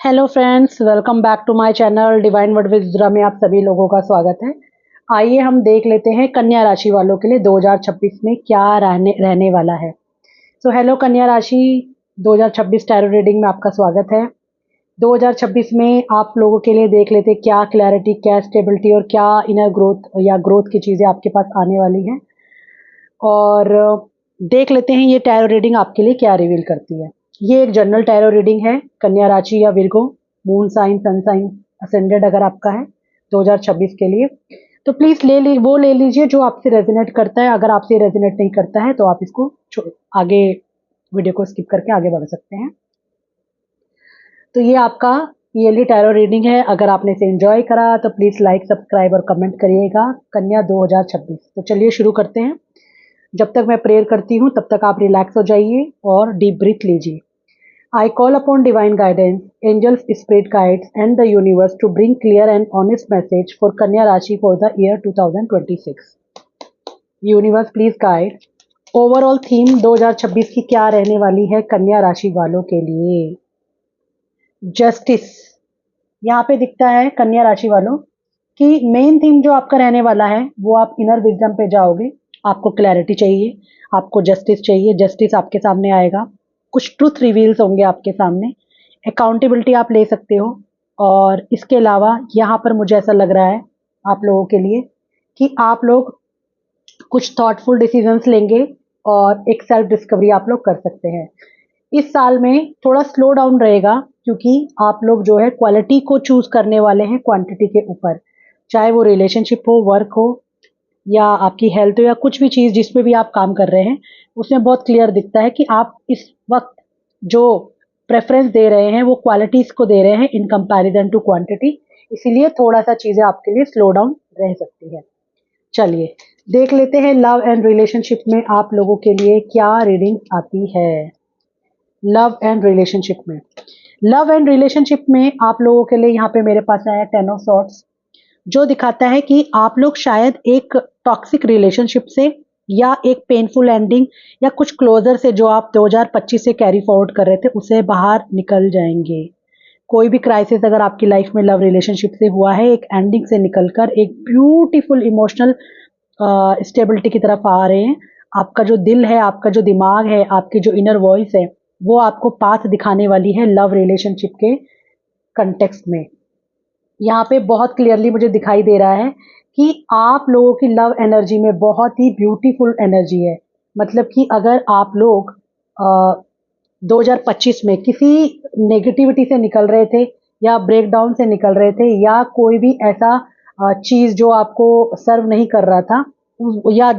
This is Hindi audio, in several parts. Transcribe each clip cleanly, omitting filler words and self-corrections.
Hello friends, welcome back to my channel divine word with Zara में आप सभी लोगों का स्वागत है। आइए हम देख लेते हैं कन्या राशि वालों के लिए 2026 में क्या रहने वाला है। हेलो कन्या राशि, 2026 टैरो रीडिंग में आपका स्वागत है। 2026 में आप लोगों के लिए देख लेते हैं क्या क्लैरिटी, क्या स्टेबिलिटी और क्या इनर ग्रोथ या ग्रोथ की चीज़ें आपके पास आने वाली हैं। और देख लेते हैं ये टैरो रीडिंग आपके लिए क्या रिवील करती है। ये एक जनरल टैरो रीडिंग है। कन्या राशि या Virgo, moon sign, sun sign, ascended अगर आपका है 2026 के लिए, तो प्लीज़ ले लीजिए जो आपसे रेजोनेट करता है। अगर आपसे रेजोनेट नहीं करता है तो आप इसको आगे वीडियो को स्किप करके आगे बढ़ सकते हैं। तो ये आपका ईयरली टैरो रीडिंग है। अगर आपने इसे एंजॉय करा तो प्लीज़ लाइक, सब्सक्राइब और कमेंट करिएगा। कन्या 2026। तो चलिए शुरू करते हैं। जब तक मैं प्रेयर करती हूँ तब तक आप रिलैक्स हो जाइए और डीप ब्रीथ लीजिए। I call upon divine guidance, angels, spirit guides, and the universe to bring clear and honest message for Kanya Rashi for the year 2026. Universe, please guide. Overall theme 2026 की क्या रहने वाली है कन्या राशि वालों के लिए। जस्टिस यहाँ पे दिखता है कन्या राशि वालों कि मेन थीम जो आपका रहने वाला है वो आप इनर विजडम पे जाओगे। आपको क्लैरिटी चाहिए, आपको जस्टिस चाहिए। जस्टिस आपके सामने आएगा, कुछ ट्रुथ रिवील्स होंगे आपके सामने, अकाउंटेबिलिटी आप ले सकते हो। और इसके अलावा यहाँ पर मुझे ऐसा लग रहा है आप लोगों के लिए कि आप लोग कुछ थॉटफुल डिसीजंस लेंगे और एक सेल्फ डिस्कवरी आप लोग कर सकते हैं। इस साल में थोड़ा स्लो डाउन रहेगा क्योंकि आप लोग जो है क्वालिटी को चूज करने वाले हैं क्वांटिटी के ऊपर। चाहे वो रिलेशनशिप हो, वर्क हो या आपकी हेल्थ हो या कुछ भी चीज़ जिसमें भी आप काम कर रहे हैं, उसमें बहुत क्लियर दिखता है कि आप इस वक्त जो प्रेफरेंस दे रहे हैं वो क्वालिटीज़ को दे रहे हैं इन कंपैरिजन टू क्वांटिटी। इसीलिए थोड़ा सा चीज़ें आपके लिए स्लो डाउन रह सकती है। चलिए देख लेते हैं लव एंड रिलेशनशिप में आप लोगों के लिए क्या रीडिंग आती है। लव एंड रिलेशनशिप में आप लोगों के लिए यहाँ पे मेरे पास आया 10 ऑफ सॉर्ड्स, जो दिखाता है कि आप लोग शायद एक टॉक्सिक रिलेशनशिप से या एक पेनफुल एंडिंग या कुछ क्लोजर से जो आप 2025 से कैरी फॉरवर्ड कर रहे थे उसे बाहर निकल जाएंगे। कोई भी क्राइसिस अगर आपकी लाइफ में लव रिलेशनशिप से हुआ है, एक एंडिंग से निकलकर एक ब्यूटीफुल इमोशनल स्टेबिलिटी की तरफ आ रहे हैं। आपका जो दिल है, आपका जो दिमाग है, आपकी जो इनर वॉइस है, वो आपको पाथ दिखाने वाली है लव रिलेशनशिप के कंटेक्स्ट में। यहाँ पे बहुत क्लियरली मुझे दिखाई दे रहा है कि आप लोगों की लव एनर्जी में बहुत ही ब्यूटीफुल एनर्जी है। मतलब कि अगर आप लोग 2025 में किसी नेगेटिविटी से निकल रहे थे या ब्रेकडाउन से निकल रहे थे या कोई भी ऐसा चीज़ जो आपको सर्व नहीं कर रहा था या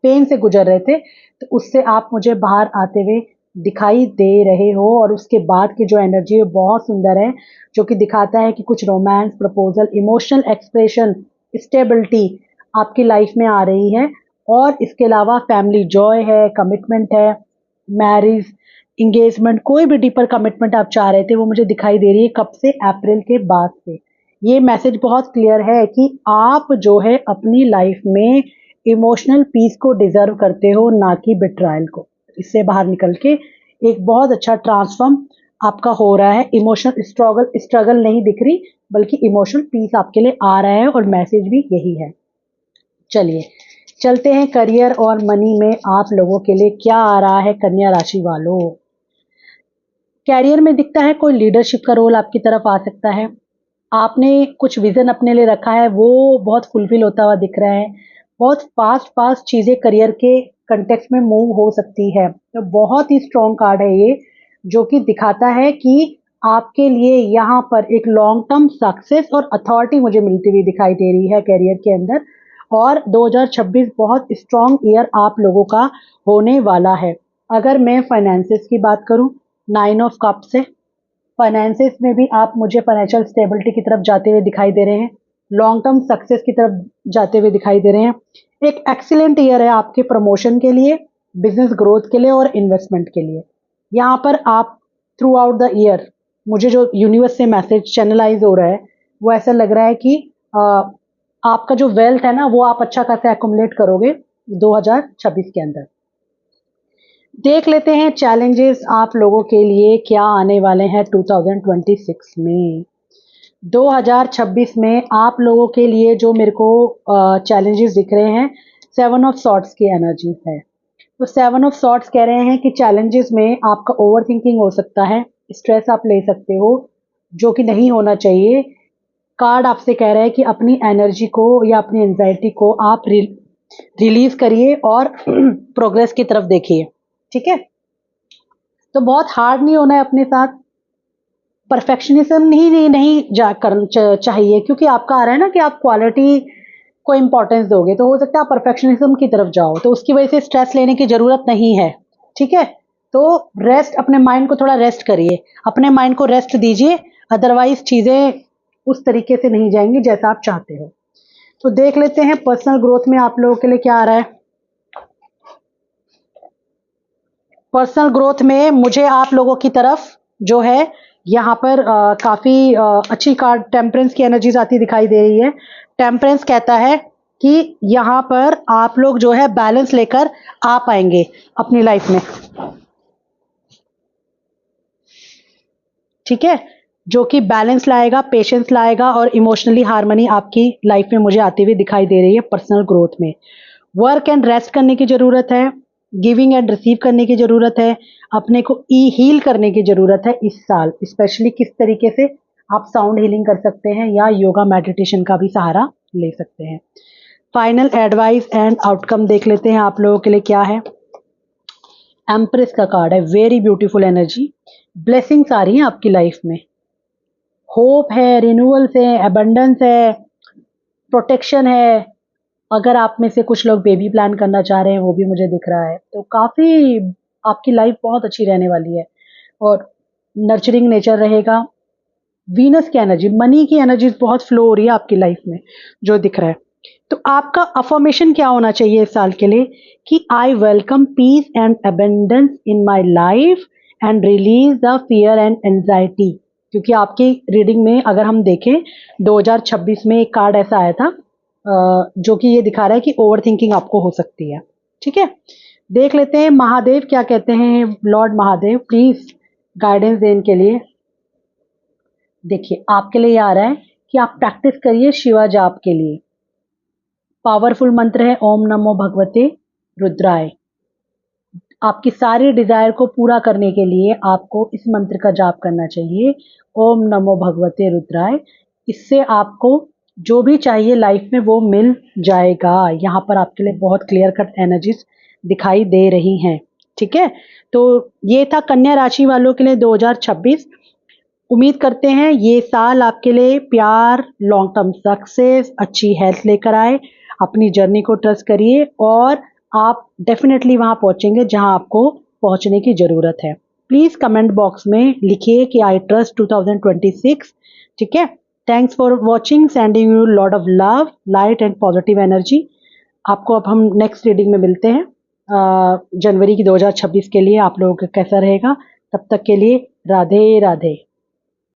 पेन से गुजर रहे थे, तो उससे आप मुझे बाहर आते हुए दिखाई दे रहे हो। और उसके बाद की जो एनर्जी है बहुत सुंदर है, जो कि दिखाता है कि कुछ romance, proposal, emotional expression, stability आपकी लाइफ में आ रही है। और इसके अलावा फैमिली जॉय है, कमिटमेंट है, मैरिज, इंगेजमेंट, कोई भी डीपर कमिटमेंट आप चाह रहे थे वो मुझे दिखाई दे रही है। कब से? अप्रैल के बाद से। ये मैसेज बहुत क्लियर है कि आप जो है अपनी लाइफ में इमोशनल पीस को डिजर्व करते हो, ना कि बिट्रायल को। इससे बाहर निकल के एक बहुत अच्छा ट्रांसफॉर्म आपका हो रहा है। इमोशनल स्ट्रगल नहीं दिख रही, बल्कि इमोशनल पीस आपके लिए आ रहा है और मैसेज भी यही है। चलिए चलते हैं करियर और मनी में आप लोगों के लिए क्या आ रहा है कन्या राशि वालों। कैरियर में दिखता है कोई लीडरशिप का रोल आपकी तरफ आ सकता है। आपने कुछ विजन अपने लिए रखा है, वो बहुत फुलफिल होता हुआ दिख रहा है। बहुत फास्ट फास्ट चीज़ें करियर के कंटेक्स्ट में मूव हो सकती है। तो बहुत ही स्ट्रॉन्ग कार्ड है ये, जो कि दिखाता है कि आपके लिए यहाँ पर एक लॉन्ग टर्म सक्सेस और अथॉरिटी मुझे मिलती हुई दिखाई दे रही है करियर के अंदर। और 2026 बहुत स्ट्रॉन्ग ईयर आप लोगों का होने वाला है। अगर मैं फाइनेंसिस की बात करूं, 9 ऑफ कप्स है। फाइनेंसिस में भी आप मुझे फाइनेंशियल स्टेबिलिटी की तरफ जाते हुए दिखाई दे रहे हैं, लॉन्ग टर्म सक्सेस की तरफ जाते हुए दिखाई दे रहे हैं। एक एक्सीलेंट ईयर है आपके प्रमोशन के लिए, बिजनेस ग्रोथ के लिए और इन्वेस्टमेंट के लिए। यहाँ पर आप थ्रू आउट द ईयर, मुझे जो यूनिवर्स से मैसेज चैनलाइज हो रहा है वो ऐसा लग रहा है कि आपका जो वेल्थ है ना वो आप अच्छा खासा एक्युमुलेट करोगे 2026 के अंदर। देख लेते हैं चैलेंजेस आप लोगों के लिए क्या आने वाले हैं 2026 में। 2026 में आप लोगों के लिए जो मेरे को चैलेंजेस दिख रहे हैं, 7 ऑफ सॉर्ट्स की एनर्जी है। तो 7 ऑफ सॉर्ट्स कह रहे हैं कि चैलेंजेस में आपका ओवर थिंकिंग हो सकता है, स्ट्रेस आप ले सकते हो जो कि नहीं होना चाहिए। कार्ड आपसे कह रहा है कि अपनी एनर्जी को या अपनी एंजाइटी को आप रिलीज करिए और प्रोग्रेस की तरफ देखिए। ठीक है, तो बहुत हार्ड नहीं होना है अपने साथ, परफेक्शनिज्म ही नहीं जा कर चाहिए, क्योंकि आपका आ रहा है ना कि आप क्वालिटी को इम्पोर्टेंस दोगे, तो हो सकता है आप परफेक्शनिज्म की तरफ जाओ, तो उसकी वजह से स्ट्रेस लेने की ज़रूरत नहीं है। ठीक है, तो रेस्ट, अपने माइंड को थोड़ा रेस्ट करिए, अपने माइंड को रेस्ट दीजिए, अदरवाइज चीज़ें उस तरीके से नहीं जाएंगी जैसा आप चाहते हो। तो देख लेते हैं पर्सनल ग्रोथ में आप लोगों के लिए क्या आ रहा है। पर्सनल ग्रोथ में मुझे आप लोगों की तरफ जो है यहाँ पर काफ़ी अच्छी कार्ड टेम्परेंस की एनर्जीज आती दिखाई दे रही है। टेम्परेंस कहता है कि यहाँ पर आप लोग जो है बैलेंस लेकर आ पाएंगे अपनी लाइफ में। ठीक है, जो कि बैलेंस लाएगा, पेशेंस लाएगा और इमोशनली हार्मनी आपकी लाइफ में मुझे आती हुई दिखाई दे रही है पर्सनल ग्रोथ में। वर्क एंड रेस्ट करने की ज़रूरत है, गिविंग एंड रिसीव करने की ज़रूरत है, अपने को हील करने की ज़रूरत है इस साल। स्पेशली किस तरीके से आप साउंड हीलिंग कर सकते हैं या योगा मेडिटेशन का भी सहारा ले सकते हैं। फाइनल एडवाइस एंड आउटकम देख लेते हैं आप लोगों के लिए क्या है। एम्प्रेस का कार्ड है, वेरी ब्यूटीफुल एनर्जी, ब्लेसिंग्स आ रही हैं आपकी लाइफ में, होप है, रिन्यूअल्स है, अबंडेंस है, प्रोटेक्शन है। अगर आप में से कुछ लोग बेबी प्लान करना चाह रहे हैं वो भी मुझे दिख रहा है, तो काफ़ी आपकी लाइफ बहुत अच्छी रहने वाली है और नर्चरिंग नेचर रहेगा। वीनस की एनर्जी, मनी की एनर्जी बहुत फ्लो हो रही है आपकी लाइफ में जो दिख रहा है। तो आपका अफर्मेशन क्या होना चाहिए इस साल के लिए कि I welcome peace and abundance in my life and release the fear and anxiety. क्योंकि आपकी रीडिंग में अगर हम देखें 2026 में एक कार्ड ऐसा आया था जो कि ये दिखा रहा है कि ओवर थिंकिंग आपको हो सकती है। ठीक है, देख लेते हैं महादेव क्या कहते हैं। लॉर्ड महादेव प्लीज गाइडेंस दें इनके लिए। देखिए आपके लिए आ रहा है कि आप प्रैक्टिस करिए शिवा जाप के लिए। पावरफुल मंत्र है ओम नमो भगवते रुद्राय। आपकी सारी डिजायर को पूरा करने के लिए आपको इस मंत्र का जाप करना चाहिए, ओम नमो भगवते रुद्राय। इससे आपको जो भी चाहिए लाइफ में वो मिल जाएगा। यहाँ पर आपके लिए बहुत क्लियर कट एनर्जीज दिखाई दे रही हैं। ठीक है, तो ये था कन्या राशि वालों के लिए 2026। उम्मीद करते हैं ये साल आपके लिए प्यार, लॉन्ग टर्म सक्सेस, अच्छी हेल्थ लेकर आए। अपनी जर्नी को ट्रस्ट करिए और आप डेफिनेटली वहाँ पहुँचेंगे जहाँ आपको पहुँचने की ज़रूरत है। प्लीज़ कमेंट बॉक्स में लिखिए कि आई ट्रस्ट 2026। ठीक है, thanks for watching, sending you lot of love, light and positive energy. आपको अब हम नेक्स्ट रीडिंग में मिलते हैं जनवरी की 2026 के लिए आप लोगों का कैसा रहेगा। तब तक के लिए राधे राधे।